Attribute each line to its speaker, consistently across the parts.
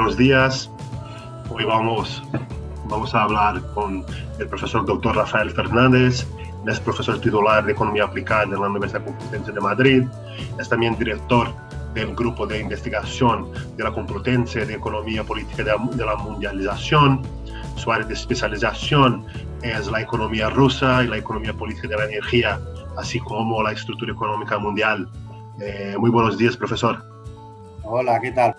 Speaker 1: buenos días. Hoy vamos a hablar con el profesor Dr. Rafael Fernández. Él es profesor titular de Economía Aplicada en la Universidad Complutense de Madrid. Es también director del Grupo de Investigación de la Complutense de Economía Política de la Mundialización. Su área de especialización es la economía rusa y la economía política de la energía, así como la estructura económica mundial. Muy buenos días, profesor.
Speaker 2: Hola, ¿qué tal?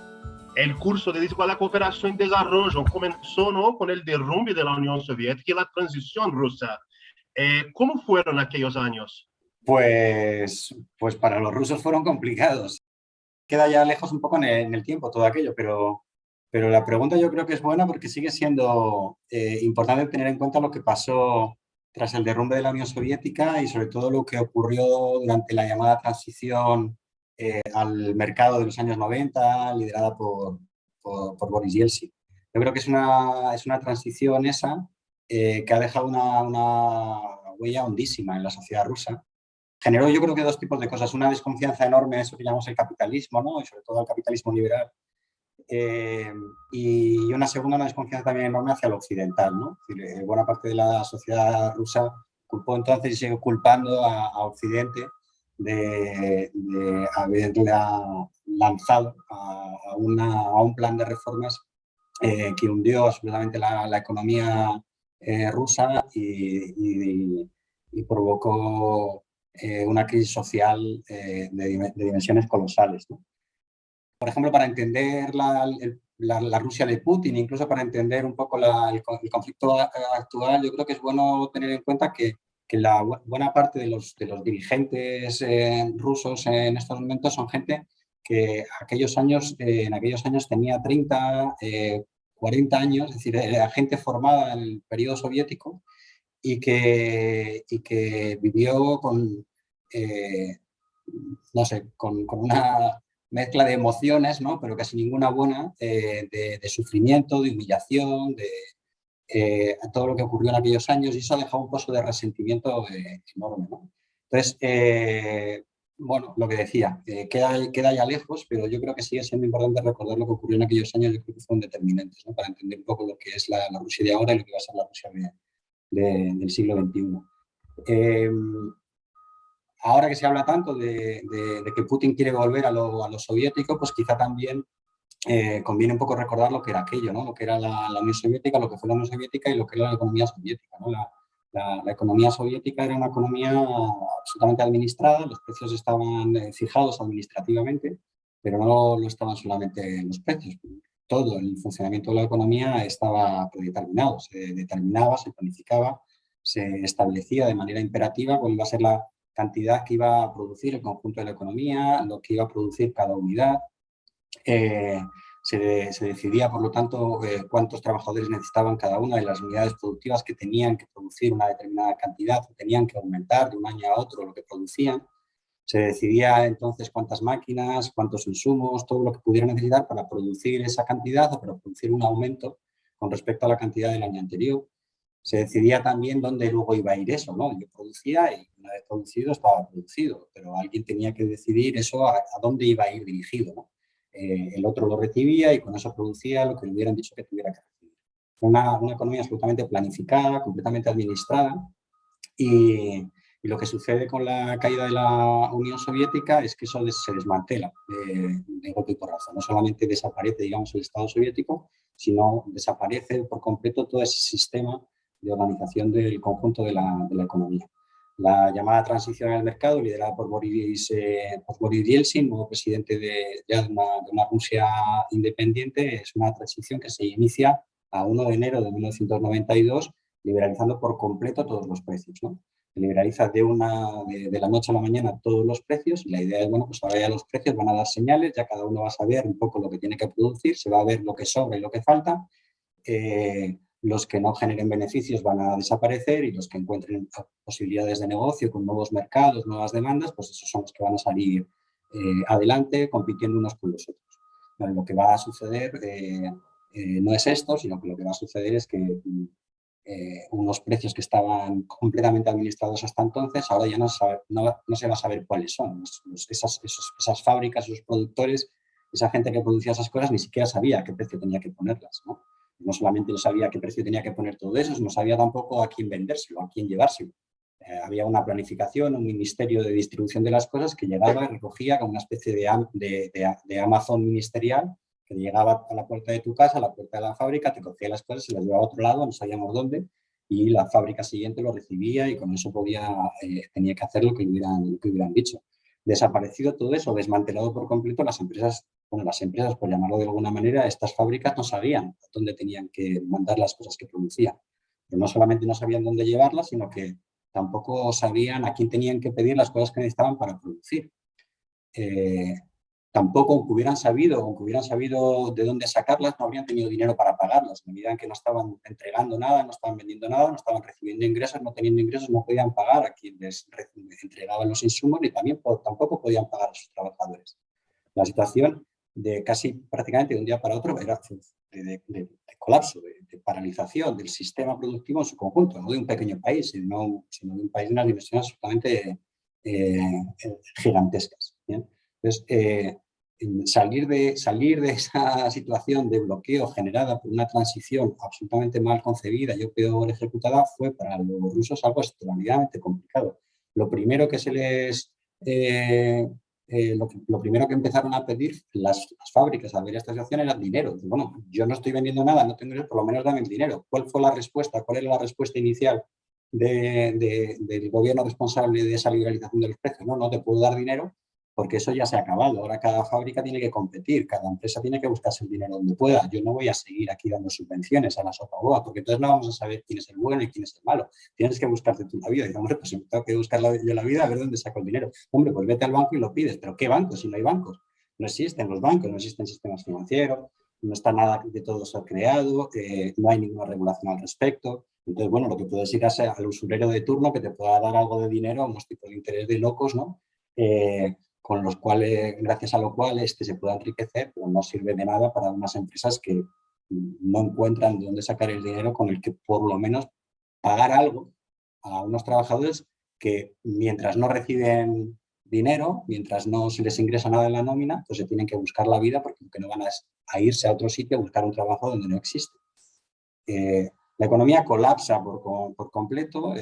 Speaker 1: El curso de desigualdad, cooperación y desarrollo comenzó, ¿no?, con el derrumbe de la Unión Soviética y la transición rusa. ¿Cómo fueron aquellos años?
Speaker 2: Pues para los rusos fueron complicados. Queda ya lejos un poco en el tiempo todo aquello, pero la pregunta yo creo que es buena porque sigue siendo importante tener en cuenta lo que pasó tras el derrumbe de la Unión Soviética y sobre todo lo que ocurrió durante la llamada transición al mercado de los años 90, liderada por Boris Yeltsin. Yo creo que es una transición esa que ha dejado una huella hondísima en la sociedad rusa. Generó, yo creo que dos tipos de cosas. Una desconfianza enorme en eso que llamamos el capitalismo, ¿no? Y sobre todo el capitalismo liberal. Y una segunda, una desconfianza también enorme hacia lo occidental, ¿no? Es decir, buena parte de la sociedad rusa culpó entonces y sigue culpando a Occidente de haberla lanzado a un plan de reformas que hundió absolutamente la economía rusa y provocó una crisis social de dimensiones colosales, ¿no? Por ejemplo, para entender la Rusia de Putin, incluso para entender un poco el conflicto actual, yo creo que es bueno tener en cuenta que la buena parte de los dirigentes rusos en estos momentos son gente que en aquellos años tenía 30, 40 años, es decir, era gente formada en el periodo soviético y que vivió no sé, con una mezcla de emociones, ¿no? Pero casi ninguna buena, de sufrimiento, de humillación, de todo lo que ocurrió en aquellos años, y eso ha dejado un pozo de resentimiento enorme, ¿no? Entonces, bueno, lo que decía, queda ya lejos, pero yo creo que sigue siendo importante recordar lo que ocurrió en aquellos años. Yo creo que fueron determinantes, ¿no?, para entender un poco lo que es la Rusia de ahora y lo que va a ser la Rusia del siglo XXI. Ahora que se habla tanto de que Putin quiere volver a lo soviético, pues quizá también conviene un poco recordar lo que era aquello, ¿no? Lo que era la Unión Soviética, lo que fue la Unión Soviética y lo que era la economía soviética, ¿no? La economía soviética era una economía absolutamente administrada, los precios estaban fijados administrativamente, pero no lo estaban solamente los precios. Todo el funcionamiento de la economía estaba predeterminado, se determinaba, se planificaba, se establecía de manera imperativa cuál iba a ser la cantidad que iba a producir el conjunto de la economía, lo que iba a producir cada unidad. Se decidía, por lo tanto, cuántos trabajadores necesitaban cada una de las unidades productivas que tenían que producir una determinada cantidad, o tenían que aumentar de un año a otro lo que producían. Se decidía entonces cuántas máquinas, cuántos insumos, todo lo que pudieran necesitar para producir esa cantidad o para producir un aumento con respecto a la cantidad del año anterior. Se decidía también dónde luego iba a ir eso, ¿no? Yo producía y una vez producido estaba producido, pero alguien tenía que decidir eso a dónde iba a ir dirigido, ¿no? El otro lo recibía y con eso producía lo que le hubieran dicho que tuviera que recibir. Una economía absolutamente planificada, completamente administrada, y lo que sucede con la caída de la Unión Soviética es que eso se desmantela de golpe y porrazo. No solamente desaparece, digamos, el Estado soviético, sino desaparece por completo todo ese sistema de organización del conjunto de la economía. La llamada transición al mercado, liderada por Boris Yeltsin, nuevo presidente de una Rusia independiente, es una transición que se inicia a 1 de enero de 1992, liberalizando por completo todos los precios, ¿no? Se liberaliza de la noche a la mañana todos los precios y la idea es, bueno, pues ahora ya los precios van a dar señales, ya cada uno va a saber un poco lo que tiene que producir, se va a ver lo que sobra y lo que falta. Los que no generen beneficios van a desaparecer y los que encuentren posibilidades de negocio con nuevos mercados, nuevas demandas, pues esos son los que van a salir adelante compitiendo unos con los otros. Bueno, lo que va a suceder no es esto, sino que lo que va a suceder es que unos precios que estaban completamente administrados hasta entonces, ahora ya no se va a saber cuáles son. Esas fábricas, esos productores esa gente que producía esas cosas ni siquiera sabía a qué precio tenía que ponerlas, ¿no? No solamente no sabía a qué precio tenía que poner todo eso, no sabía tampoco a quién vendérselo, a quién llevárselo. Había una planificación, un ministerio de distribución de las cosas que llegaba y recogía como una especie de Amazon ministerial que llegaba a la puerta de tu casa, a la puerta de la fábrica, te cogía las cosas, se las llevaba a otro lado, no sabíamos dónde, y la fábrica siguiente lo recibía y con eso tenía que hacer lo que hubieran dicho. Desaparecido todo eso, desmantelado por completo, las empresas, por llamarlo de alguna manera, estas fábricas no sabían dónde tenían que mandar las cosas que producían. Pero no solamente no sabían dónde llevarlas, sino que tampoco sabían a quién tenían que pedir las cosas que necesitaban para producir. Tampoco, aunque hubieran sabido de dónde sacarlas, no habrían tenido dinero para pagarlas. En medida en que no estaban entregando nada, no estaban vendiendo nada, no estaban recibiendo ingresos, no teniendo ingresos, no podían pagar a quienes entregaban los insumos ni tampoco podían pagar a sus trabajadores. La situación de casi prácticamente de un día para otro era de colapso, de paralización del sistema productivo en su conjunto, no de un pequeño país, sino de un país de unas dimensiones absolutamente gigantescas. ¿Bien? Entonces, salir de esa situación de bloqueo generada por una transición absolutamente mal concebida y peor ejecutada fue para los rusos algo extremadamente complicado. Lo primero que lo primero que empezaron a pedir las fábricas al ver esta situación era dinero. Bueno, yo no estoy vendiendo nada, no tengo dinero, por lo menos dame el dinero. ¿Cuál fue la respuesta? ¿Cuál era la respuesta inicial del gobierno responsable de esa liberalización de los precios? No te puedo dar dinero porque eso ya se ha acabado. Ahora cada fábrica tiene que competir, cada empresa tiene que buscarse el dinero donde pueda. Yo no voy a seguir aquí dando subvenciones a la sopa boba, porque entonces no vamos a saber quién es el bueno y quién es el malo. Tienes que buscarte tú la vida. Y hombre, pues si tengo que buscar yo la vida, a ver dónde saco el dinero. Hombre, pues vete al banco y lo pides. ¿Pero qué banco? Si no hay bancos. No existen los bancos, no existen sistemas financieros, no está nada de todo eso creado, no hay ninguna regulación al respecto. Entonces, bueno, lo que puedes ir al usurero de turno que te pueda dar algo de dinero a unos tipos de interés de locos, ¿no? Con los cuales, gracias a lo cual se pueda enriquecer, pero no sirve de nada para unas empresas que no encuentran de dónde sacar el dinero con el que por lo menos pagar algo a unos trabajadores que mientras no reciben dinero, mientras no se les ingresa nada en la nómina, pues se tienen que buscar la vida porque no van a irse a otro sitio a buscar un trabajo donde no existe. La economía colapsa por completo,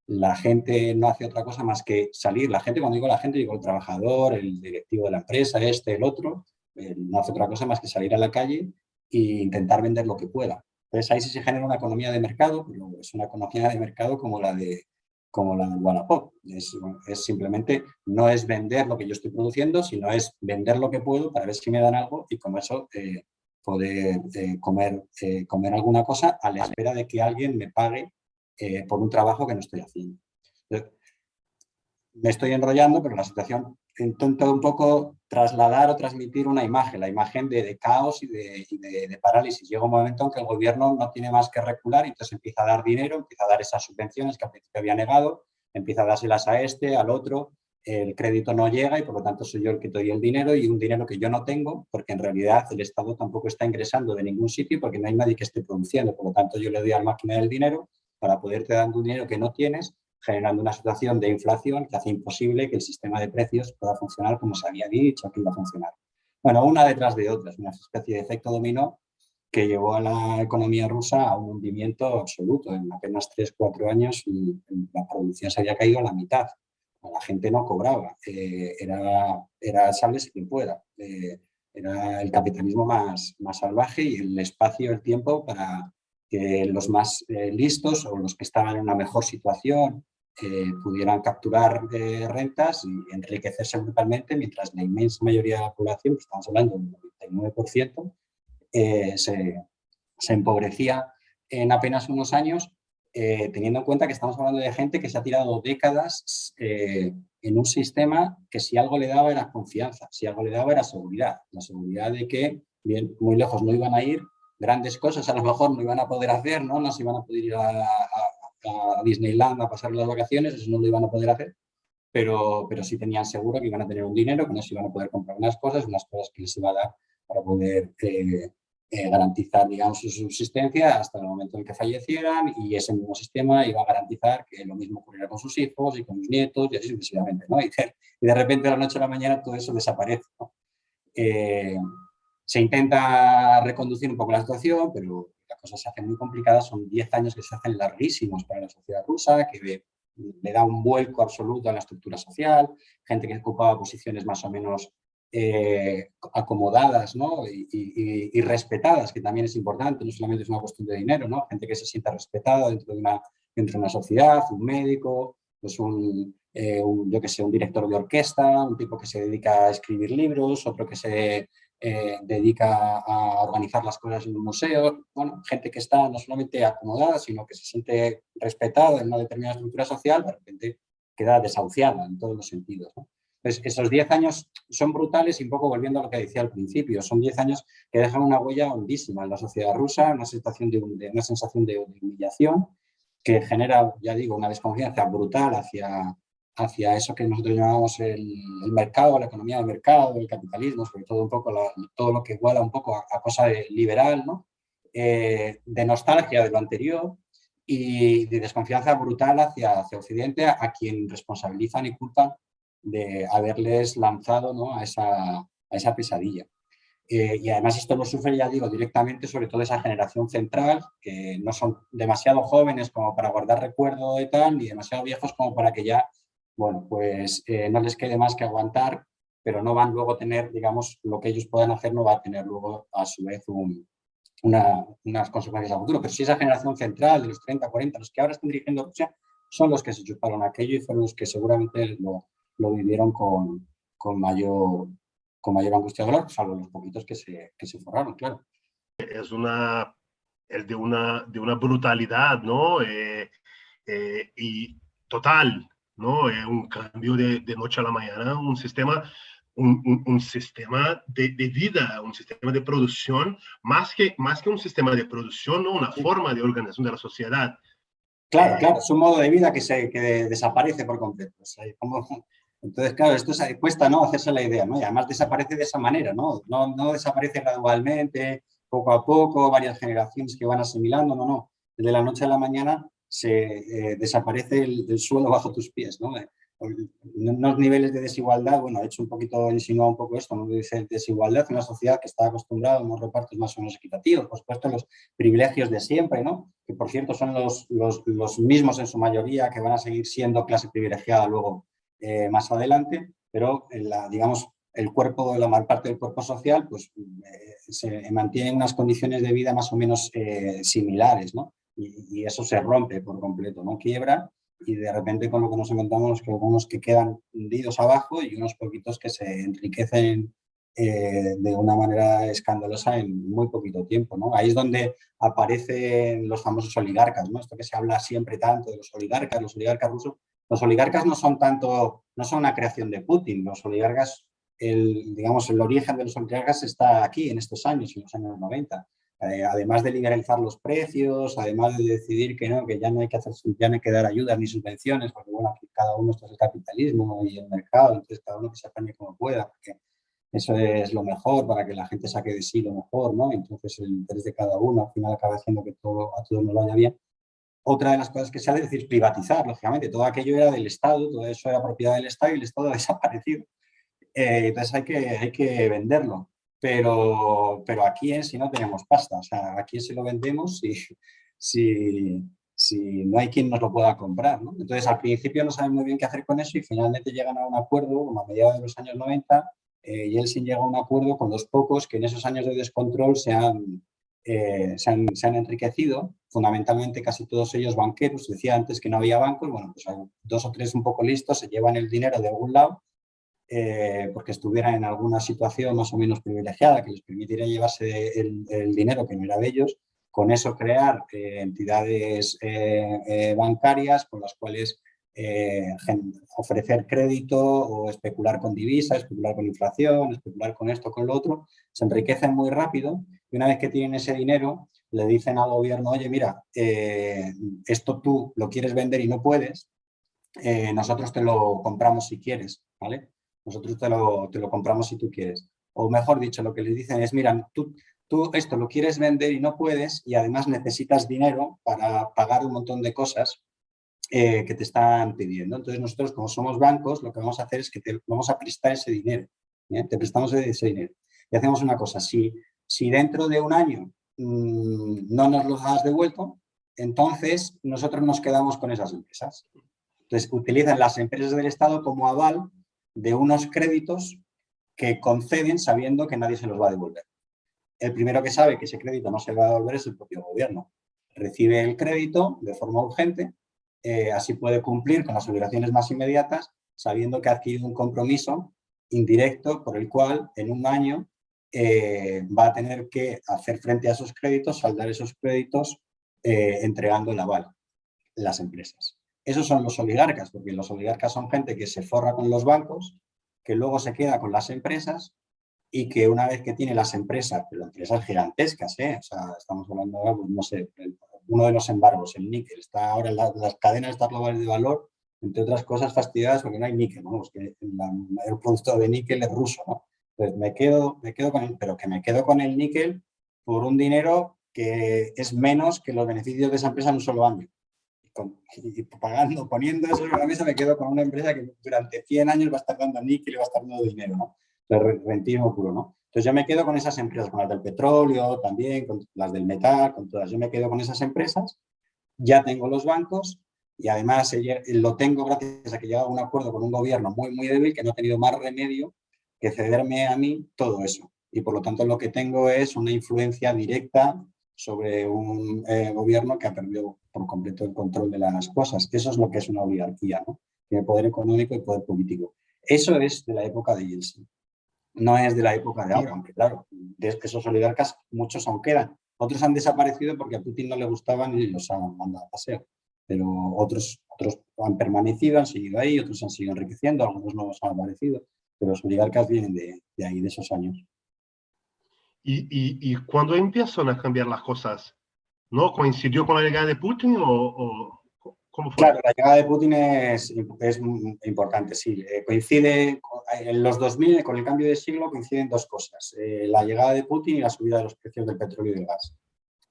Speaker 2: la gente no hace otra cosa más que salir. La gente, cuando digo la gente, digo el trabajador, el directivo de la empresa, el otro, no hace otra cosa más que salir a la calle e intentar vender lo que pueda. Entonces ahí sí se genera una economía de mercado, pero es una economía de mercado como la del Wallapop. Es simplemente, no es vender lo que yo estoy produciendo, sino es vender lo que puedo para ver si me dan algo y con eso poder comer alguna cosa a la espera de que alguien me pague por un trabajo que no estoy haciendo. Entonces, me estoy enrollando, pero la situación intento un poco trasladar o transmitir una imagen, la imagen de caos y de parálisis. Llega un momento en que el gobierno no tiene más que recular y entonces empieza a dar dinero, empieza a dar esas subvenciones que al principio había negado, empieza a dárselas a al otro, el crédito no llega y por lo tanto soy yo el que doy el dinero y un dinero que yo no tengo porque en realidad el Estado tampoco está ingresando de ningún sitio porque no hay nadie que esté produciendo. Por lo tanto yo le doy a la máquina del dinero para poderte dar un dinero que no tienes, generando una situación de inflación que hace imposible que el sistema de precios pueda funcionar como se había dicho que iba a funcionar. Bueno, una detrás de otra, es una especie de efecto dominó que llevó a la economía rusa a un hundimiento absoluto. En apenas 3-4 años la producción se había caído a la mitad. La gente no cobraba. Era sálvese quien pueda. Era el capitalismo más salvaje y el espacio, el tiempo para que los más listos o los que estaban en una mejor situación pudieran capturar rentas y enriquecerse brutalmente, mientras la inmensa mayoría de la población, estamos hablando del 99%, se empobrecía en apenas unos años, teniendo en cuenta que estamos hablando de gente que se ha tirado décadas en un sistema que si algo le daba era confianza, si algo le daba era seguridad, la seguridad de que bien, muy lejos no iban a ir, grandes cosas a lo mejor no iban a poder hacer, no se iban a poder ir a Disneyland a pasar las vacaciones, eso no lo iban a poder hacer, pero sí tenían seguro que iban a tener un dinero, que no se iban a poder comprar unas cosas que les iba a dar para poder garantizar, digamos, su subsistencia hasta el momento en que fallecieran, y ese mismo sistema iba a garantizar que lo mismo ocurriera con sus hijos y con sus nietos y así sucesivamente, ¿no? Y de repente de la noche a la mañana todo eso desaparece, ¿no? Se intenta reconducir un poco la situación, pero las cosas se hacen muy complicadas. Son 10 años que se hacen larguísimos para la sociedad rusa, que le da un vuelco absoluto a la estructura social, gente que ocupaba posiciones más o menos acomodadas, ¿no? y respetadas, que también es importante, no solamente es una cuestión de dinero, ¿no? Gente que se sienta respetada dentro de una sociedad, un médico, pues yo que sé, un director de orquesta, un tipo que se dedica a escribir libros, otro que se dedica a organizar las cosas en un museo, bueno, gente que está no solamente acomodada, sino que se siente respetada en una determinada estructura social, de repente queda desahuciada en todos los sentidos, ¿no? Pues esos 10 años son brutales y un poco volviendo a lo que decía al principio, son 10 años que dejan una huella hondísima en la sociedad rusa, una sensación una sensación de humillación que genera, ya digo, una desconfianza brutal hacia eso que nosotros llamamos el mercado, la economía del mercado, el capitalismo, sobre todo un poco todo lo que iguala un poco a cosa liberal, ¿no? De nostalgia de lo anterior y de desconfianza brutal hacia Occidente, a quien responsabilizan y culpan de haberles lanzado, ¿no? a esa pesadilla. Y además esto lo sufre, ya digo, directamente sobre todo esa generación central, que no son demasiado jóvenes como para guardar recuerdo y tal, ni demasiado viejos como para que ya, bueno, pues no les quede más que aguantar, pero no van luego a tener, digamos, lo que ellos puedan hacer no va a tener luego a su vez unas consecuencias a futuro. Pero si esa generación central de los 30, 40, los que ahora están dirigiendo Rusia, son los que se chuparon aquello y fueron los que seguramente lo vivieron con mayor angustia y dolor, salvo los poquitos que se forraron, claro.
Speaker 1: Es de una brutalidad, ¿no? Y total, ¿no? Un cambio de noche a la mañana, un sistema de vida, un sistema de producción, más que un sistema de producción, ¿no? Una forma de organización de la sociedad.
Speaker 2: Claro, claro, es un modo de vida que desaparece por completo. O sea, entonces, claro, esto cuesta, ¿no? Hacerse la idea, ¿no? Y además desaparece de esa manera, ¿no? No desaparece gradualmente, poco a poco, varias generaciones que van asimilando, no. De la noche a la mañana se desaparece el suelo bajo tus pies, ¿no? Unos niveles de desigualdad, bueno, he hecho un poquito, insinuado un poco esto, ¿no? De desigualdad en una sociedad que está acostumbrada a unos repartos más o menos equitativos, por supuesto los privilegios de siempre, ¿no? Que por cierto son los mismos en su mayoría, que van a seguir siendo clase privilegiada luego más adelante, pero digamos, el cuerpo, la mayor parte del cuerpo social, pues se mantiene en unas condiciones de vida más o menos similares, ¿no? Y eso se rompe por completo, ¿no? Quiebra y de repente con lo que nos encontramos que algunos que quedan hundidos abajo y unos poquitos que se enriquecen de una manera escandalosa en muy poquito tiempo, ¿no? Ahí es donde aparecen los famosos oligarcas, ¿no? Esto que se habla siempre tanto de los oligarcas rusos. Los oligarcas no son una creación de Putin, los oligarcas, digamos, el origen de los oligarcas está aquí en estos años, en los años 90. Además de liberalizar los precios, además de decidir que ya no hay que dar ayudas ni subvenciones, porque bueno, aquí cada uno, esto es el capitalismo y el mercado, entonces cada uno que se apañe como pueda, porque eso es lo mejor para que la gente saque de sí lo mejor, ¿no? Entonces el interés de cada uno al final acaba haciendo que a todos nos vaya bien. Otra de las cosas que se ha de decir, privatizar, lógicamente, todo aquello era del Estado, todo eso era propiedad del Estado y el Estado ha desaparecido. Entonces hay que venderlo. Pero aquí en sí no tenemos pasta, o sea, ¿a quién se lo vendemos si no hay quien nos lo pueda comprar, ¿no? Entonces al principio no saben muy bien qué hacer con eso y finalmente llegan a un acuerdo, como a mediados de los años 90, Yeltsin llega a un acuerdo con los pocos que en esos años de descontrol se han enriquecido, fundamentalmente casi todos ellos banqueros. Decía antes que no había bancos, bueno, pues hay 2 o 3 un poco listos, se llevan el dinero de algún lado porque estuvieran en alguna situación más o menos privilegiada que les permitiera llevarse el dinero que no era de ellos, con eso crear entidades bancarias con las cuales ofrecer crédito o especular con divisas, especular con inflación, especular con esto, con lo otro, se enriquecen muy rápido y una vez que tienen ese dinero le dicen al gobierno, oye, mira, esto tú lo quieres vender y no puedes, nosotros te lo compramos si quieres, ¿vale? Nosotros te lo compramos si tú quieres. O mejor dicho, lo que les dicen es, mira, tú esto lo quieres vender y no puedes y además necesitas dinero para pagar un montón de cosas que te están pidiendo. Entonces nosotros, como somos bancos, lo que vamos a hacer es que te vamos a prestar ese dinero. Te prestamos ese dinero. y hacemos una cosa, si dentro de un año no nos los has devuelto, entonces nosotros nos quedamos con esas empresas. Entonces, utilizan las empresas del Estado como aval de unos créditos que conceden sabiendo que nadie se los va a devolver. El primero que sabe que ese crédito no se va a devolver es el propio gobierno. Recibe el crédito de forma urgente, así puede cumplir con las obligaciones más inmediatas, sabiendo que ha adquirido un compromiso indirecto por el cual en un año va a tener que hacer frente a esos créditos, saldar esos créditos entregando el aval, las empresas. Esos son los oligarcas, porque los oligarcas son gente que se forra con los bancos, que luego se queda con las empresas y que una vez que tiene las empresas, pero empresas gigantescas, o sea, estamos hablando ahora, pues, no sé, uno de los embargos, el níquel, está ahora en las cadenas estas globales de valor, entre otras cosas fastidiadas porque no hay níquel, ¿no? Es que el producto de níquel es ruso, ¿no? Entonces me quedo con él, pero que me quedo con el níquel por un dinero que es menos que los beneficios de esa empresa en un solo año. Y pagando, poniendo eso sobre la mesa, me quedo con una empresa que durante 100 años va a estar dando níquel y va a estar dando dinero, ¿no? De rentismo puro, ¿no? Entonces yo me quedo con esas empresas, con las del petróleo también, con las del metal, con todas. Yo me quedo con esas empresas, ya tengo los bancos y además lo tengo gracias a que he llegado a un acuerdo con un gobierno muy, muy débil que no ha tenido más remedio que cederme a mí todo eso. Y por lo tanto lo que tengo es una influencia directa sobre un gobierno que ha perdido por completo el control de las cosas. Eso es lo que es una oligarquía, ¿no? Tiene poder económico y poder político. Eso es de la época de Yeltsin. No es de la época de ahora, aunque claro, de esos oligarcas muchos aún quedan. Otros han desaparecido porque a Putin no le gustaban y los han mandado a paseo. Pero otros han permanecido, han seguido ahí, otros han seguido enriqueciendo, algunos nuevos han aparecido. Pero los oligarcas vienen de ahí, de esos años.
Speaker 1: Y cuando empiezan a cambiar las cosas, ¿no? ¿Coincidió con la llegada de Putin o cómo fue?
Speaker 2: Claro, la llegada de Putin es importante, sí. Coincide en los 2000, con el cambio de siglo, coinciden dos cosas. La llegada de Putin y la subida de los precios del petróleo y del gas.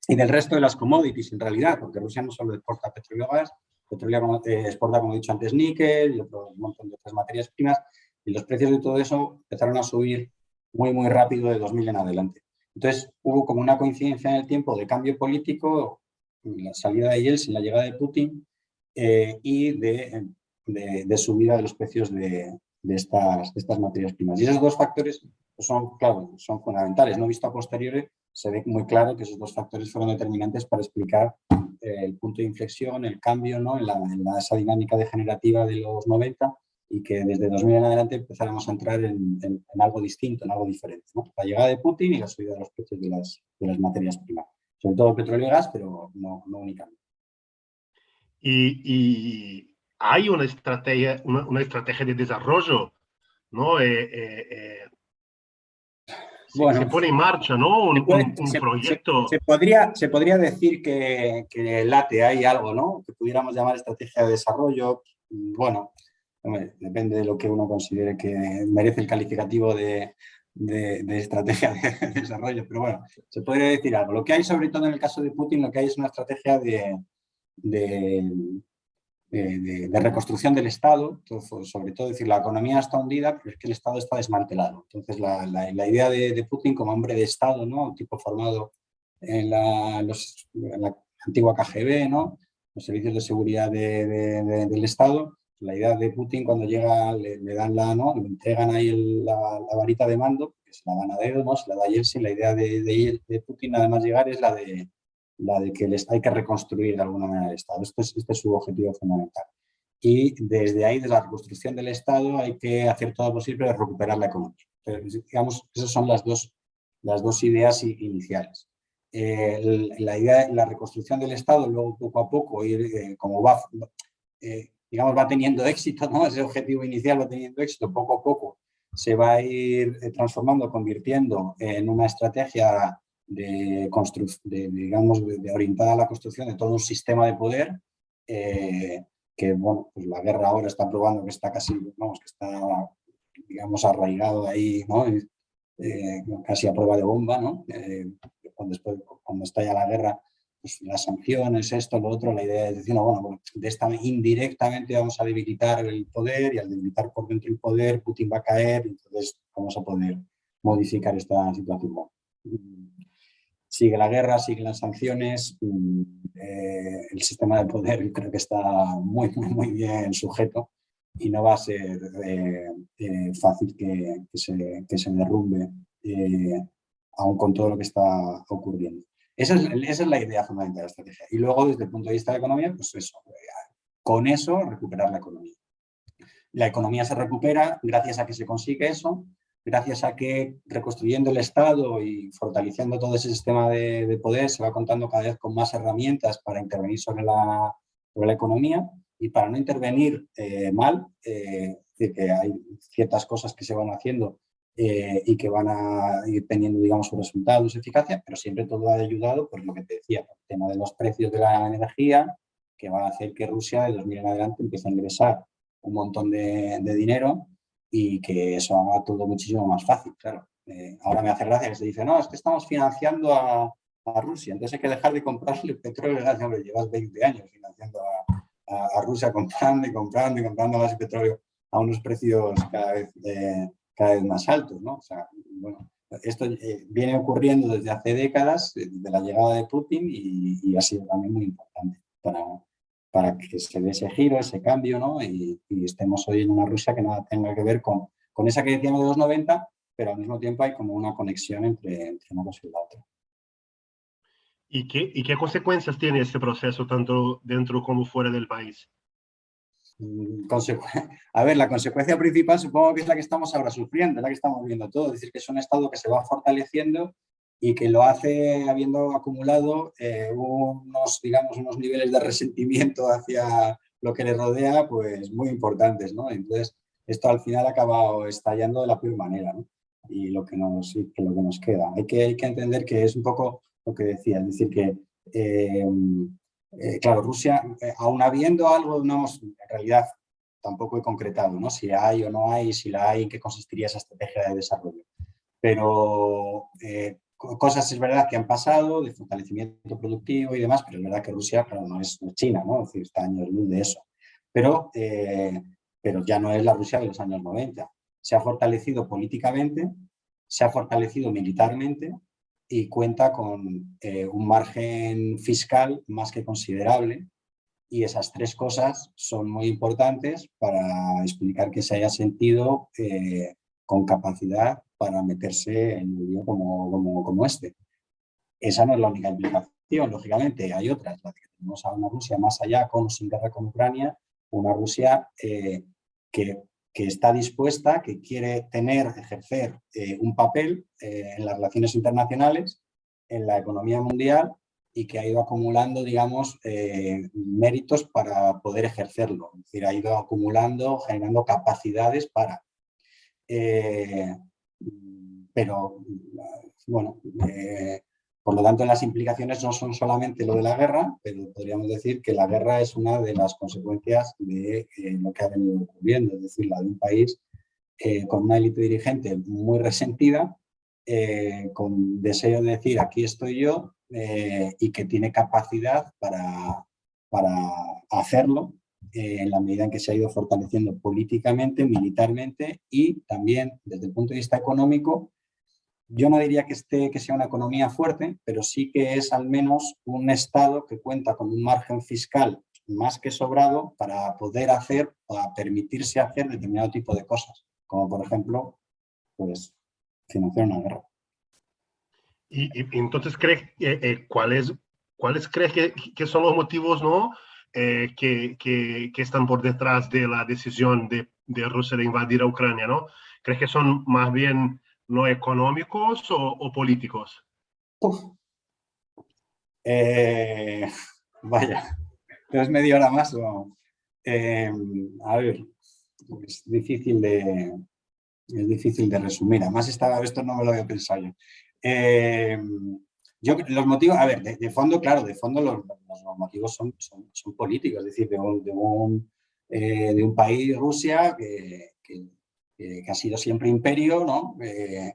Speaker 2: Y del resto de las commodities, en realidad, porque Rusia no solo exporta petróleo y gas, petróleo exporta, como he dicho antes, níquel y otro montón de otras materias primas, y los precios de todo eso empezaron a subir muy, muy rápido de 2000 en adelante. Entonces, hubo como una coincidencia en el tiempo de cambio político, la salida de Yeltsin, la llegada de Putin, y de subida de los precios de estas materias primas. Y esos dos factores son, claro, son fundamentales. No visto a posteriori, se ve muy claro que esos dos factores fueron determinantes para explicar el punto de inflexión, el cambio, ¿no? en esa dinámica degenerativa de los 90 y que desde 2000 en adelante empezáramos a entrar en algo distinto, en algo diferente, ¿no? La llegada de Putin y la subida de los precios de las materias primas. Sobre todo petróleo y gas, pero no únicamente.
Speaker 1: Y hay una estrategia de desarrollo, ¿no?
Speaker 2: Bueno,
Speaker 1: se pone en marcha, ¿no? Un proyecto.
Speaker 2: Se podría decir que late hay algo, ¿no? Que pudiéramos llamar estrategia de desarrollo. Bueno, depende de lo que uno considere que merece el calificativo de estrategia de desarrollo, pero bueno, se podría decir algo. Lo que hay, sobre todo en el caso de Putin, lo que hay es una estrategia de reconstrucción del Estado, entonces, sobre todo decir, la economía está hundida, pero es que el Estado está desmantelado. Entonces, la idea de Putin como hombre de Estado, ¿no? Un tipo formado en la antigua KGB, ¿no? Los servicios de seguridad del Estado, la idea de Putin cuando llega le dan ¿no? Le entregan ahí la varita de mando, que se la dan a dedo, ¿no? Se la da Yeltsin. La idea de Putin, además, llegar es la de que hay que reconstruir de alguna manera el Estado. Este es su objetivo fundamental. Y desde ahí, de la reconstrucción del Estado, hay que hacer todo lo posible para recuperar la economía. Entonces, digamos, esas son las dos ideas iniciales. La idea de la reconstrucción del Estado, luego poco a poco, ir como digamos, va teniendo éxito, ¿no? Ese objetivo inicial va teniendo éxito, poco a poco se va a ir transformando, convirtiendo en una estrategia digamos, orientada a la construcción de todo un sistema de poder que, bueno, pues la guerra ahora está probando que está casi, vamos, que está, digamos, arraigado ahí, ¿no? Casi a prueba de bomba, ¿no? Cuando estalla la guerra, pues las sanciones, esto, lo otro, la idea es decir, no, bueno, indirectamente vamos a debilitar el poder y al debilitar por dentro el poder, Putin va a caer y entonces vamos a poder modificar esta situación. Sigue la guerra, siguen las sanciones, el sistema de poder creo que está muy bien sujeto y no va a ser fácil que se derrumbe, aún con todo lo que está ocurriendo. Esa es la idea fundamental de la estrategia. Y luego, desde el punto de vista de la economía, pues eso, con eso recuperar la economía. La economía se recupera gracias a que se consigue eso, gracias a que reconstruyendo el Estado y fortaleciendo todo ese sistema de poder se va contando cada vez con más herramientas para intervenir sobre la economía y para no intervenir mal, es decir, que hay ciertas cosas que se van haciendo y que van a ir teniendo, digamos, sus resultados, su eficacia, pero siempre todo ha ayudado por lo que te decía, el tema de los precios de la energía, que va a hacer que Rusia de 2000 en adelante empiece a ingresar un montón de dinero y que eso haga todo muchísimo más fácil, claro. Ahora me hace gracia que se dice, no, es que estamos financiando a Rusia, entonces hay que dejar de comprarle petróleo y gas. Hombre, llevas 20 años financiando a Rusia comprando y comprando y comprando gas y petróleo a unos precios cada vez más altos, ¿no? O sea, bueno, esto viene ocurriendo desde hace décadas, desde la llegada de Putin y ha sido también muy importante para que se dé ese giro, ese cambio, ¿no? Y estemos hoy en una Rusia que nada tenga que ver con esa que decíamos de los 90, pero al mismo tiempo hay como una conexión entre una cosa y la otra.
Speaker 1: ¿Y qué consecuencias tiene este proceso tanto dentro como fuera del país?
Speaker 2: A ver, la consecuencia principal supongo que es la que estamos ahora sufriendo, es la que estamos viendo todo, es decir, que es un Estado que se va fortaleciendo y que lo hace habiendo acumulado unos niveles de resentimiento hacia lo que le rodea, pues muy importantes, ¿no? Entonces, esto al final ha acabado estallando de la peor manera, ¿no? Y lo que nos queda. Hay que entender que es un poco lo que decía, es decir, que claro, Rusia, aún habiendo algo, no, en realidad tampoco he concretado, ¿no? Si hay o no hay, si la hay, en qué consistiría esa estrategia de desarrollo. Pero cosas es verdad que han pasado, de fortalecimiento productivo y demás, pero es verdad que Rusia, claro, no es China, ¿no? Es decir, está años luz de eso. Pero ya no es la Rusia de los años 90. Se ha fortalecido políticamente, se ha fortalecido militarmente y cuenta con un margen fiscal más que considerable. Y esas tres cosas son muy importantes para explicar que se haya sentido con capacidad para meterse en un lío como este. Esa no es la única implicación, lógicamente, hay otras. La que tenemos a una Rusia más allá, con o sin guerra con Ucrania, una Rusia que está dispuesta, que quiere ejercer un papel en las relaciones internacionales, en la economía mundial y que ha ido acumulando, digamos, méritos para poder ejercerlo. Es decir, ha ido acumulando, generando capacidades para... pero, bueno, por lo tanto, las implicaciones no son solamente lo de la guerra, pero podríamos decir que la guerra es una de las consecuencias de lo que ha venido ocurriendo, es decir, la de un país con una élite dirigente muy resentida, con deseo de decir aquí estoy yo y que tiene capacidad para hacerlo en la medida en que se ha ido fortaleciendo políticamente, militarmente y también desde el punto de vista económico. Yo no diría que sea una economía fuerte, pero sí que es al menos un Estado que cuenta con un margen fiscal más que sobrado para poder para permitirse hacer determinado tipo de cosas, como por ejemplo, pues, financiar una guerra.
Speaker 1: Y entonces, ¿cuáles crees que son los motivos, ¿no? Que están por detrás de la decisión de Rusia de invadir a Ucrania, ¿no? ¿Crees que son más bien no económicos o políticos?
Speaker 2: Vaya, ¿tienes media hora más o...? A ver, es difícil de resumir. Además, esto no me lo había pensado yo. Los motivos, a ver, de fondo, claro, de fondo los motivos son políticos, es decir, de un país, Rusia, que ha sido siempre imperio, ¿no? Que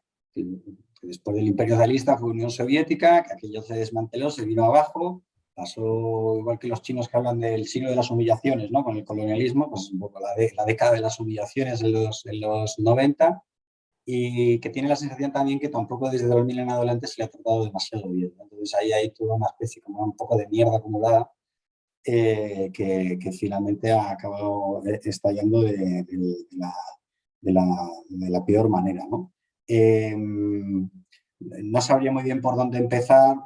Speaker 2: después del imperio zarista fue Unión Soviética, que aquello se desmanteló, se vino abajo, pasó igual que los chinos que hablan del siglo de las humillaciones, ¿no? Con el colonialismo, pues un poco la década de las humillaciones en los 90, y que tiene la sensación también que tampoco desde 2000 en adelante se le ha tratado demasiado bien, ¿no? Entonces ahí hay toda una especie como un poco de mierda acumulada que finalmente ha acabado estallando de la peor manera, ¿no? No sabría muy bien por dónde empezar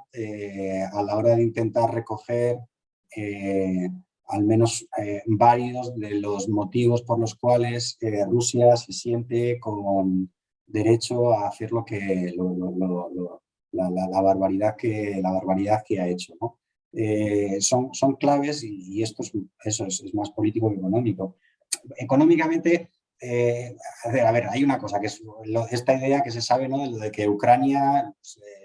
Speaker 2: a la hora de intentar recoger al menos varios de los motivos por los cuales Rusia se siente con derecho a hacer lo que la barbaridad que ha hecho, ¿no? Son claves y esto es más político que económico. Económicamente, a ver, hay una cosa que es esta idea que se sabe, ¿no? De que Ucrania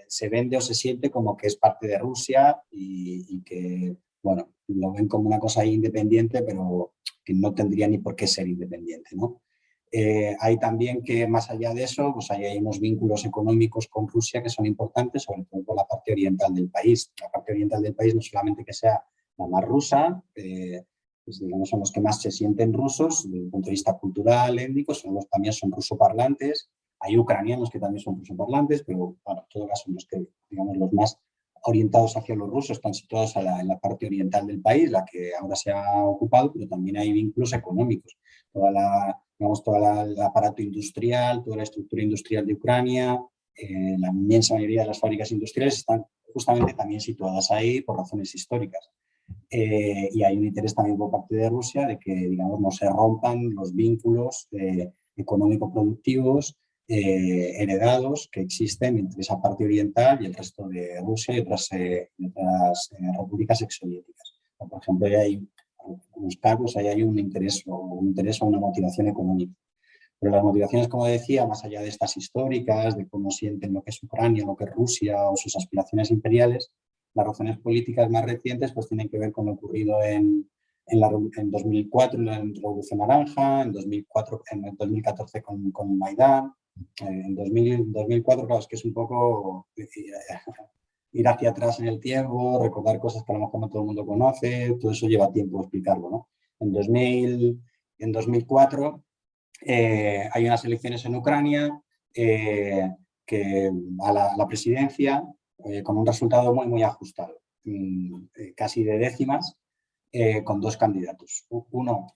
Speaker 2: se vende o se siente como que es parte de Rusia y que, bueno, lo ven como una cosa independiente, pero que no tendría ni por qué ser independiente, ¿no? Hay también que más allá de eso, pues hay unos vínculos económicos con Rusia que son importantes, sobre todo por la parte oriental del país. La parte oriental del país no solamente que sea la más rusa, pues digamos son los que más se sienten rusos desde el punto de vista cultural, étnico, también son rusoparlantes. Hay ucranianos que también son rusoparlantes, pero bueno, en todo caso los que, digamos, los más orientados hacia los rusos están situados en la parte oriental del país, la que ahora se ha ocupado, pero también hay vínculos económicos. Digamos, todo el aparato industrial, toda la estructura industrial de Ucrania, la inmensa mayoría de las fábricas industriales están justamente también situadas ahí por razones históricas. Y hay un interés también por parte de Rusia de que, digamos, no se rompan los vínculos económico-productivos heredados que existen entre esa parte oriental y el resto de Rusia y otras repúblicas exsoviéticas. Por ejemplo, hay algunos casos, ahí hay un interés o una motivación económica. Pero las motivaciones, como decía, más allá de estas históricas, de cómo sienten lo que es Ucrania, lo que es Rusia o sus aspiraciones imperiales, las razones políticas más recientes pues tienen que ver con lo ocurrido en 2004 en la Revolución Naranja, en 2014 con Maidán, en 2004, claro, es que es un poco ir hacia atrás en el tiempo, recordar cosas que a lo mejor no todo el mundo conoce, todo eso lleva tiempo explicarlo, ¿no? En 2004 hay unas elecciones en Ucrania que a la presidencia con un resultado muy ajustado, casi de décimas, con dos candidatos. Uno,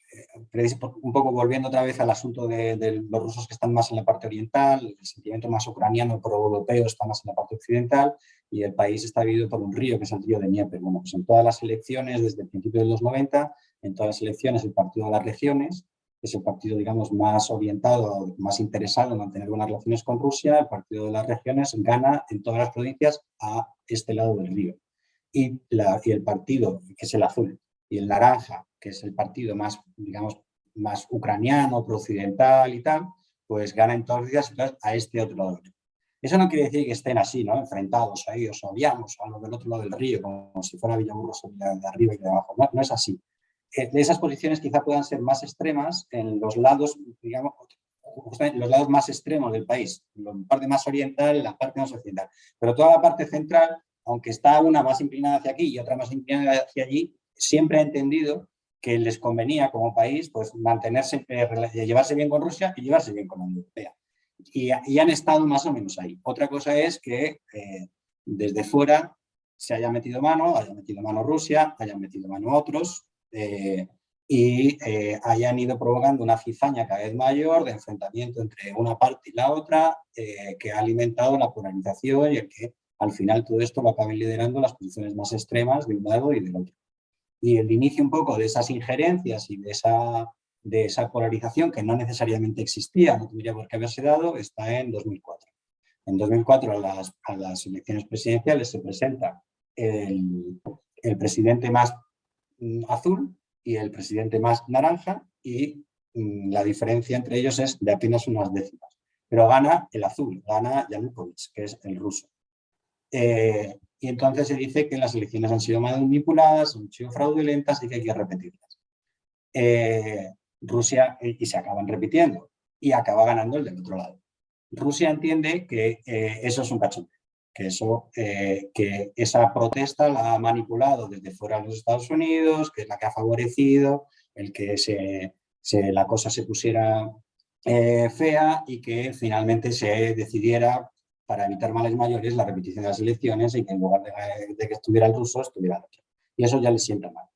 Speaker 2: un poco volviendo otra vez al asunto de los rusos que están más en la parte oriental, el sentimiento más ucraniano, pro-europeo está más en la parte occidental y el país está dividido por un río que es el río de Dnieper. Bueno, pues en todas las elecciones, desde el principio de los 90, en todas las elecciones el Partido de las Regiones, que es el partido, digamos, más orientado, más interesado en mantener buenas relaciones con Rusia, el Partido de las Regiones gana en todas las provincias a este lado del río. Y el partido, que es el azul, y el naranja, que es el partido más, digamos, más ucraniano, pro-occidental y tal, pues gana en todos los días a este otro lado. Eso no quiere decir que estén así, ¿no? Enfrentados a ellos, odiamos a los del otro lado del río, como si fuera Villaburros de arriba y de abajo. No, no es así. De esas posiciones quizá puedan ser más extremas en los lados, digamos, justamente los lados más extremos del país, la parte más oriental y la parte más occidental. Pero toda la parte central, aunque está una más inclinada hacia aquí y otra más inclinada hacia allí, siempre ha entendido que les convenía como país pues mantenerse, llevarse bien con Rusia y llevarse bien con la Unión Europea. Y han estado más o menos ahí. Otra cosa es que desde fuera se haya metido mano Rusia, hayan metido mano otros, hayan ido provocando una cizaña cada vez mayor de enfrentamiento entre una parte y la otra, que ha alimentado la polarización y el que al final todo esto lo acaben liderando las posiciones más extremas de un lado y del otro. Y el inicio un poco de esas injerencias y de esa polarización que no necesariamente existía, no tendría por qué haberse dado, está en 2004. En 2004 a las elecciones presidenciales se presenta el presidente más azul y el presidente más naranja y la diferencia entre ellos es de apenas unas décimas. Pero gana el azul, gana Yanukovych, que es el ruso. Y entonces se dice que las elecciones han sido manipuladas, han sido fraudulentas y que hay que repetirlas. Rusia, y se acaban repitiendo, y acaba ganando el del otro lado. Rusia entiende que eso es un cachondeo, que esa protesta la ha manipulado desde fuera de los Estados Unidos, que es la que ha favorecido el que la cosa se pusiera fea y que finalmente se decidiera, para evitar males mayores, la repetición de las elecciones y que en lugar de que estuviera el ruso, estuviera el otro. Y eso ya le sienta mal.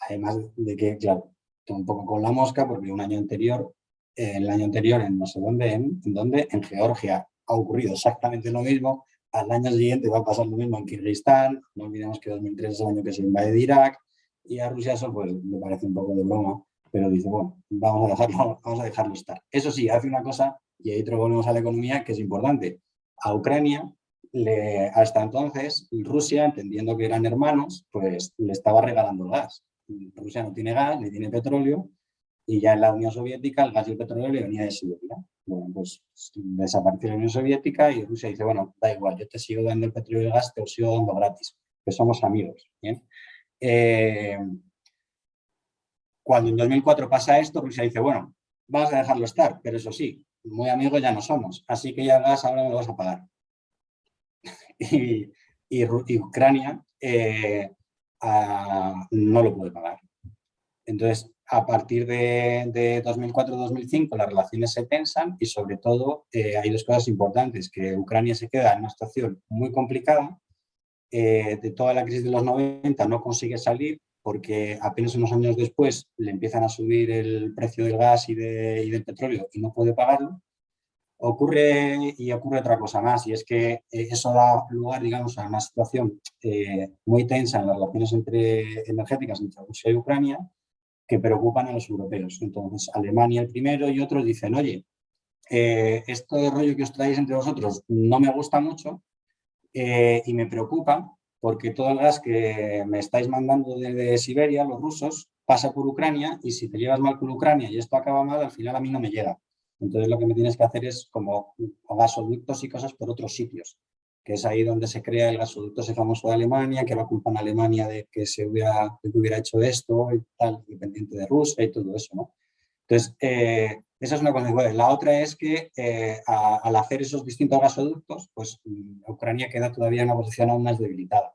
Speaker 2: Además de que, claro, un poco con la mosca, porque el año anterior en no sé dónde, en Georgia ha ocurrido exactamente lo mismo. Al año siguiente va a pasar lo mismo en Kirguistán. No olvidemos que 2003 es el año que se invade de Irak. Y a Rusia eso pues me parece un poco de broma, pero dice, bueno, vamos a dejarlo estar. Eso sí, hace una cosa, y ahí volvemos a la economía, que es importante. A Ucrania, hasta entonces, Rusia, entendiendo que eran hermanos, pues le estaba regalando el gas. Rusia no tiene gas, ni tiene petróleo, y ya en la Unión Soviética el gas y el petróleo le venía de Siberia. Bueno, pues desapareció la Unión Soviética y Rusia dice, bueno, da igual, yo te sigo dando el petróleo y el gas, te lo sigo dando gratis, que somos amigos. ¿Bien? Eh, Cuando en 2004 pasa esto, Rusia dice, bueno, vamos a dejarlo estar, pero eso sí, muy amigos ya no somos, así que ya el gas ahora me lo vas a pagar. Y Ucrania no lo puede pagar. Entonces, a partir de 2004-2005 las relaciones se tensan y sobre todo hay dos cosas importantes, que Ucrania se queda en una situación muy complicada, de toda la crisis de los 90 no consigue salir porque apenas unos años después le empiezan a subir el precio del gas y del petróleo y no puede pagarlo. Ocurre otra cosa más, y es que eso da lugar, digamos, a una situación muy tensa en las relaciones energéticas entre Rusia y Ucrania, que preocupan a los europeos. Entonces, Alemania el primero y otros dicen, oye, esto de rollo que os traéis entre vosotros no me gusta mucho, y me preocupa porque todo el gas que me estáis mandando desde Siberia, los rusos, pasa por Ucrania, y si te llevas mal con Ucrania y esto acaba mal, al final a mí no me llega. Entonces lo que me tienes que hacer es como gasoductos y cosas por otros sitios, que es ahí donde se crea el gasoducto ese famoso de Alemania, que va culpan a Alemania de que se hubiera hecho esto y tal, dependiente de Rusia y todo eso, ¿no? Entonces, esa es una consecuencia. La otra es que al hacer esos distintos gasoductos, pues Ucrania queda todavía en una posición aún más debilitada,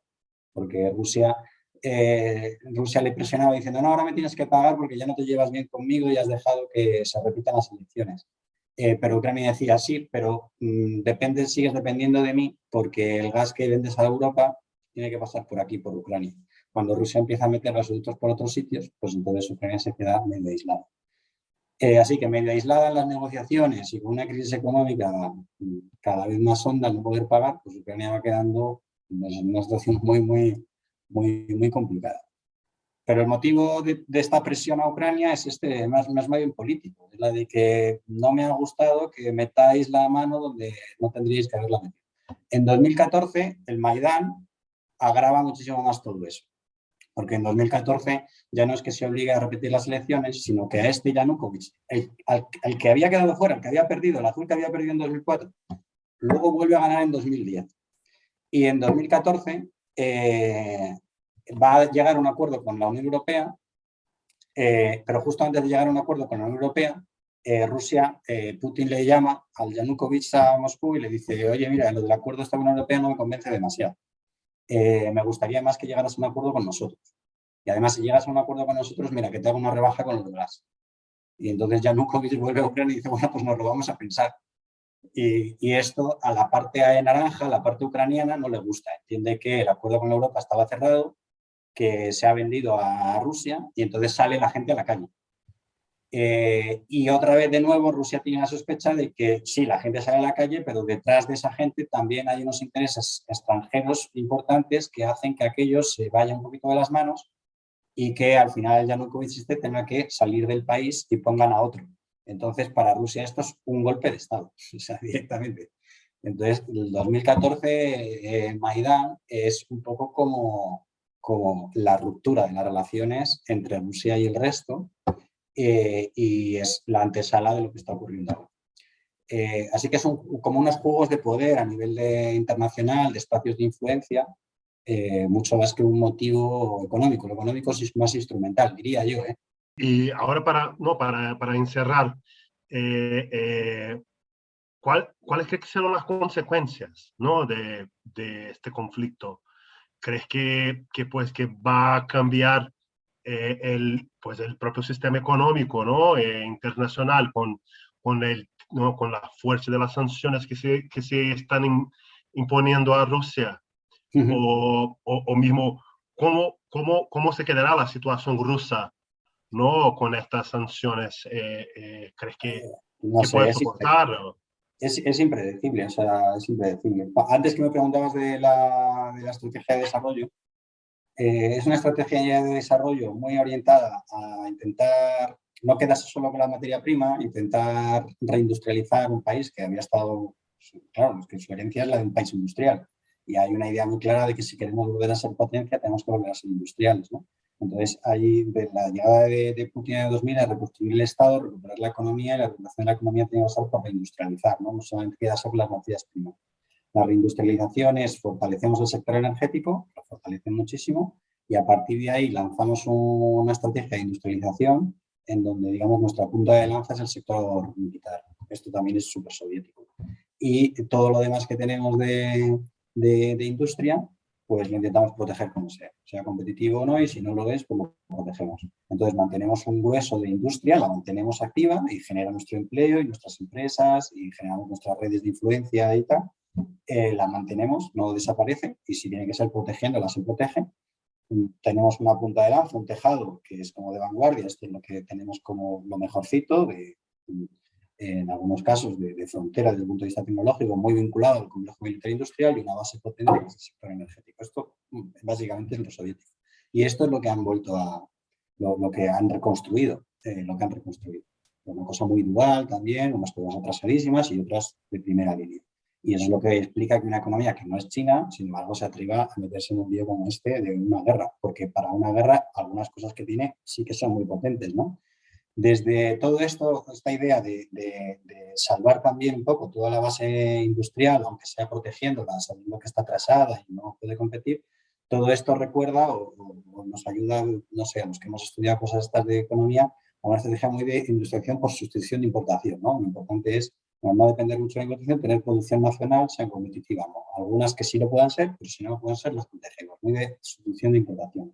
Speaker 2: porque Rusia le presionaba diciendo, no, ahora me tienes que pagar porque ya no te llevas bien conmigo y has dejado que se repitan las elecciones. Pero Ucrania decía, sí, pero sigues dependiendo de mí porque el gas que vendes a Europa tiene que pasar por aquí, por Ucrania. Cuando Rusia empieza a meter gasoductos por otros sitios, pues entonces Ucrania se queda medio aislada. Así que medio aislada en las negociaciones y con una crisis económica cada vez más honda al no poder pagar, pues Ucrania va quedando en una situación muy complicada. Pero el motivo de esta presión a Ucrania es más bien político, es la de que no me ha gustado que metáis la mano donde no tendríais que haberla metido. En 2014, el Maidán agrava muchísimo más todo eso, porque en 2014 ya no es que se obligue a repetir las elecciones, sino que a Yanukovych, al que había quedado fuera, el que había perdido, el azul que había perdido en 2004, luego vuelve a ganar en 2010. Y en 2014 va a llegar a un acuerdo con la Unión Europea, pero justo antes de llegar a un acuerdo con la Unión Europea, Putin le llama al Yanukovych a Moscú y le dice, oye, mira, lo del acuerdo de esta Unión Europea no me convence demasiado. Me gustaría más que llegaras a un acuerdo con nosotros. Y además, si llegas a un acuerdo con nosotros, mira, que te hago una rebaja con los gas. Y entonces Yanukovych vuelve a Ucrania y dice, bueno, pues nos lo vamos a pensar. Y esto a la parte naranja, a la parte ucraniana, no le gusta. Entiende que el acuerdo con Europa estaba cerrado, que se ha vendido a Rusia, y entonces sale la gente a la calle. Y otra vez, de nuevo, Rusia tiene la sospecha de que sí, la gente sale a la calle, pero detrás de esa gente también hay unos intereses extranjeros importantes que hacen que aquello se vaya un poquito de las manos y que al final Yanukovych tenga que salir del país y pongan a otro. Entonces, para Rusia esto es un golpe de Estado, o sea, directamente. Entonces, el 2014, Maidán es un poco como la ruptura de las relaciones entre Rusia y el resto, y es la antesala de lo que está ocurriendo ahora. Así que son como unos juegos de poder a nivel internacional, de espacios de influencia, mucho más que un motivo económico. Lo económico es más instrumental, diría yo.
Speaker 1: Y ahora para encerrar, ¿cuáles crees que serán las consecuencias, ¿no? de este conflicto? ¿Crees que va a cambiar pues el propio sistema económico, ¿no? Internacional, ¿no? con la fuerza de las sanciones que se están imponiendo a Rusia, o mismo cómo se quedará la situación rusa, ¿no? Con estas sanciones. ¿Crees
Speaker 2: No
Speaker 1: que
Speaker 2: sé,
Speaker 1: puede soportar?
Speaker 2: es impredecible, o sea, es impredecible. Antes que me preguntabas de la estrategia de desarrollo, es una estrategia de desarrollo muy orientada a intentar no quedarse solo con la materia prima, intentar reindustrializar un país que había estado, claro, es que su herencia es la de un país industrial. Y hay una idea muy clara de que si queremos volver a ser potencia, tenemos que volver a ser industriales, ¿no? Entonces, ahí de la llegada de Putin en 2000 a reconstruir el Estado, recuperar la economía, y la recuperación de la economía tiene que ser por reindustrializar, ¿no? No solamente quedarse con las materias primas. La reindustrialización es fortalecemos el sector energético, lo fortalecen muchísimo, y a partir de ahí lanzamos una estrategia de industrialización en donde, digamos, nuestra punta de lanza es el sector militar. Esto también es súper soviético. Y todo lo demás que tenemos de industria, pues lo intentamos proteger como sea competitivo o no, y si no lo es, pues lo protegemos. Entonces mantenemos un grueso de industria, la mantenemos activa y genera nuestro empleo y nuestras empresas y generamos nuestras redes de influencia y tal. La mantenemos, no desaparece, y si tiene que ser protegiéndola, se protege. Tenemos una punta de lanza, un tejado que es como de vanguardia, esto es lo que tenemos como lo mejorcito, en algunos casos de frontera desde el punto de vista tecnológico, muy vinculado al complejo militar industrial, y una base potente que es el sector energético. Esto básicamente es lo soviético. Y esto es lo que han vuelto a, lo que han reconstruido, Una cosa muy dual también, unas cosas atrasadísimas y otras de primera línea. Y eso es lo que explica que una economía que no es China, sin embargo, se atreva a meterse en un lío como este de una guerra, porque para una guerra algunas cosas que tiene sí que son muy potentes, ¿no? Desde todo esto, esta idea de salvar también un poco toda la base industrial, aunque sea protegiéndola, sabiendo que está atrasada y no puede competir, todo esto recuerda o nos ayuda, no sé, a los que hemos estudiado cosas estas de economía, a una estrategia muy de industrialización por sustitución de importación, ¿no? Lo importante es no depender mucho de la importación, tener producción nacional, sea competitiva, ¿no? Algunas que sí lo puedan ser, pero si no lo pueden ser, las protegemos, muy de sustitución de importaciones.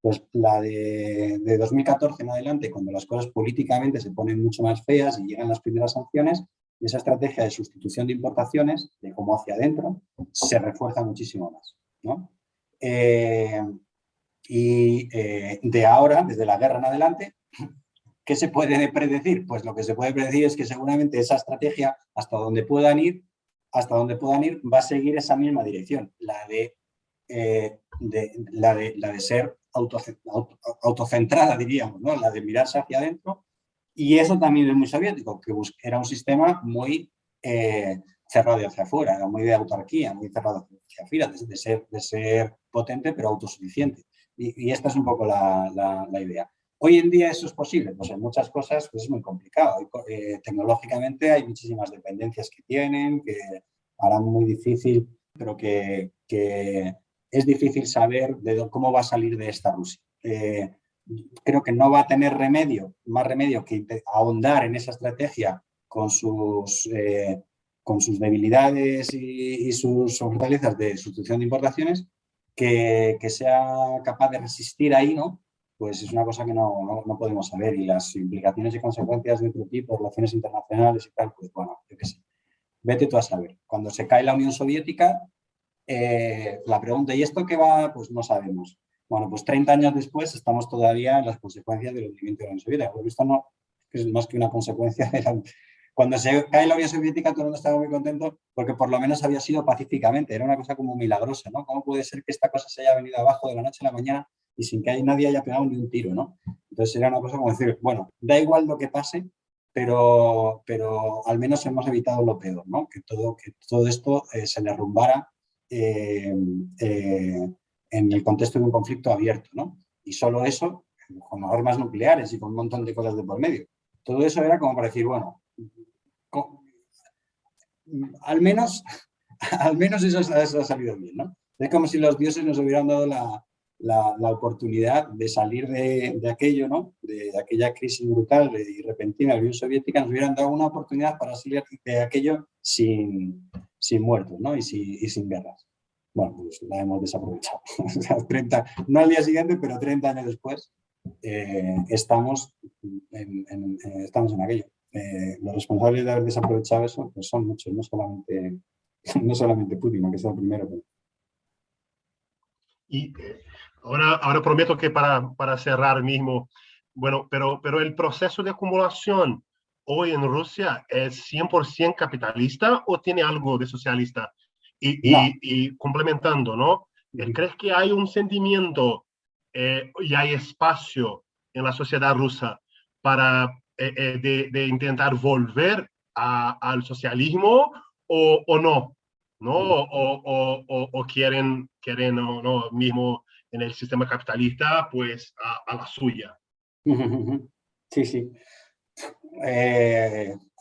Speaker 2: Pues la de 2014 en adelante, cuando las cosas políticamente se ponen mucho más feas y llegan las primeras sanciones, esa estrategia de sustitución de importaciones, de cómo hacia adentro, se refuerza muchísimo más, ¿no? De ahora, desde la guerra en adelante, ¿qué se puede predecir? Pues lo que se puede predecir es que seguramente esa estrategia, hasta donde puedan ir, va a seguir esa misma dirección, la de ser autocentrada, diríamos, ¿no? La de mirarse hacia adentro. Y eso también es muy soviético, que era un sistema muy cerrado hacia afuera, era muy de autarquía, muy cerrado hacia afuera, de ser potente pero autosuficiente. Y esta es un poco la idea. Hoy en día eso es posible, pues en muchas cosas pues es muy complicado. Tecnológicamente hay muchísimas dependencias que tienen, que harán muy difícil, pero que es difícil saber cómo va a salir de esta Rusia. Creo que no va a tener más remedio que ahondar en esa estrategia con sus debilidades y sus fortalezas de sustitución de importaciones, que sea capaz de resistir ahí, ¿no? Pues es una cosa que no podemos saber, y las implicaciones y consecuencias de otro tipo, relaciones internacionales y tal, pues bueno, yo qué sé. Vete tú a saber. Cuando se cae la Unión Soviética, la pregunta, ¿y esto qué va? Pues no sabemos. Bueno, pues 30 años después estamos todavía en las consecuencias del hundimiento de la Unión Soviética. Porque esto no es más que una consecuencia de la... Cuando se cae la Unión Soviética, todo el mundo estaba muy contento porque por lo menos había sido pacíficamente. Era una cosa como milagrosa, ¿no? ¿Cómo puede ser que esta cosa se haya venido abajo de la noche a la mañana y sin que nadie haya pegado ni un tiro, ¿no? Entonces era una cosa como decir, bueno, da igual lo que pase, pero al menos hemos evitado lo peor, ¿no? Que todo esto se derrumbara en el contexto de un conflicto abierto, ¿no? Y solo eso, con armas nucleares y con un montón de cosas de por medio. Todo eso era como para decir, bueno, al menos eso ha salido bien, ¿no? Es como si los dioses nos hubieran dado la oportunidad de salir de aquello, ¿no? De aquella crisis brutal y repentina de la Unión Soviética, nos hubieran dado una oportunidad para salir de aquello sin muertos, ¿no? Y sin guerras. Bueno, pues la hemos desaprovechado. No al día siguiente, pero 30 años después estamos en aquello. los responsables de haber desaprovechado eso pues son muchos, no solamente Putin, aunque sea el primero. Pero...
Speaker 1: Y ahora prometo que para cerrar mismo, bueno, pero el proceso de acumulación hoy en Rusia es 100% capitalista o tiene algo de socialista?
Speaker 2: No.
Speaker 1: Y complementando, ¿no? ¿Crees que hay un sentimiento y hay espacio en la sociedad rusa para de intentar volver al socialismo o no? ¿No? O quieren no, mismo en el sistema capitalista, pues a la suya.
Speaker 2: Sí, sí.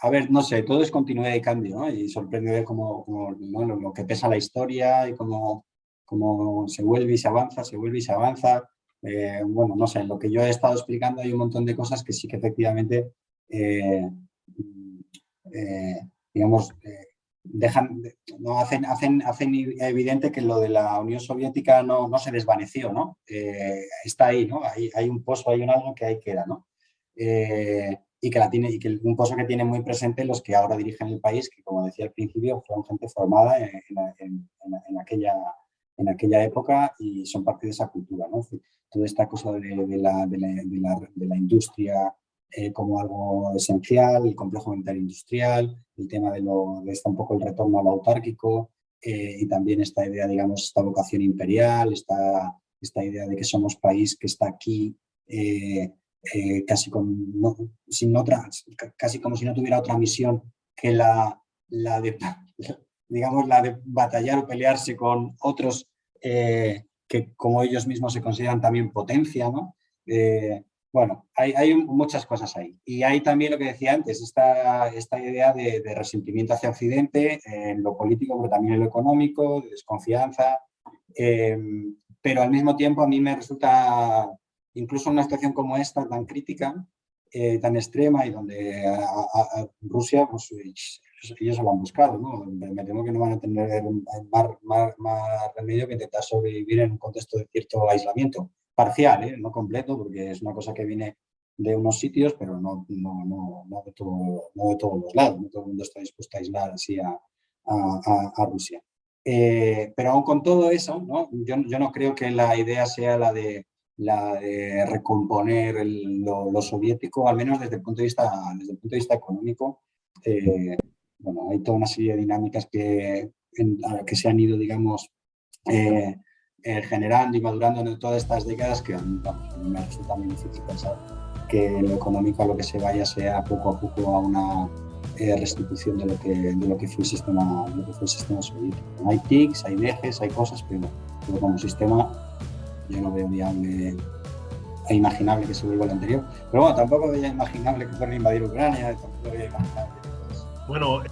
Speaker 2: A ver, no sé, todo es continuidad y cambio, ¿no? Y sorprende ver cómo ¿no? lo que pesa la historia y cómo se vuelve y se avanza, se vuelve y se avanza. Bueno, no sé, lo que yo he estado explicando hay un montón de cosas que sí que efectivamente, digamos, no hacen evidente que lo de la Unión Soviética no se desvaneció, ¿no? Está ahí, ¿no? Hay un pozo, hay un algo que ahí queda, ¿no? Y que un pozo que tiene muy presente los que ahora dirigen el país, que como decía al principio, fueron gente formada en aquella época y son parte de esa cultura, ¿no? Toda esta cosa de la industria como algo esencial, el complejo militar industrial, el tema de está un poco el retorno a lo autárquico y también esta idea, digamos, esta vocación imperial, esta idea de que somos país que está aquí casi casi como si no tuviera otra misión que la de digamos la de batallar o pelearse con otros que como ellos mismos se consideran también potencia, ¿no? Bueno, hay muchas cosas ahí. Y hay también lo que decía antes, esta idea de resentimiento hacia Occidente en lo político, pero también en lo económico, de desconfianza. Pero al mismo tiempo a mí me resulta, incluso en una situación como esta, tan crítica, tan extrema y donde a Rusia, pues ellos se lo han buscado, ¿no? Me temo que no van a tener más remedio que intentar sobrevivir en un contexto de cierto aislamiento. Parcial, no completo, porque es una cosa que viene de unos sitios, pero no de todos los lados. No todo el mundo está dispuesto a aislar así a Rusia. Pero aún con todo eso, ¿no? Yo no creo que la idea sea la de recomponer lo soviético, al menos desde el punto de vista económico. Bueno, hay toda una serie de dinámicas que se han ido, digamos, generando y madurando en todas estas décadas que a mí me resulta muy difícil pensar que lo económico a lo que se vaya sea poco a poco a una restitución de lo que fue el sistema soviético. Hay tics, hay dejes, hay cosas, pero como sistema yo no veo viable e imaginable que se vuelva al anterior. Pero bueno, tampoco veía imaginable que fueran a invadir Ucrania, tampoco veía imaginable.
Speaker 1: Bueno,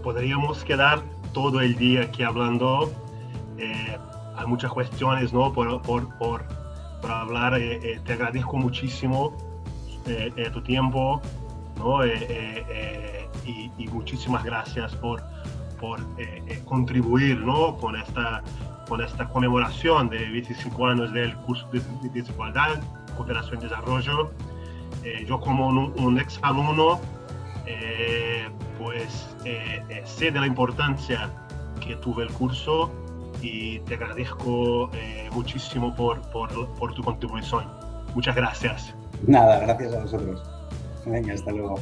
Speaker 1: podríamos quedar todo el día aquí hablando. Hay muchas cuestiones, ¿no? por hablar. Te agradezco muchísimo tu tiempo, ¿no? Y muchísimas gracias por contribuir, ¿no? con esta conmemoración de 25 años del curso de desigualdad, cooperación y desarrollo. Yo como un ex alumno, pues sé de la importancia que tuvo el curso y te agradezco muchísimo por tu contribución. Muchas gracias.
Speaker 2: Nada, gracias a vosotros. Venga, hasta luego.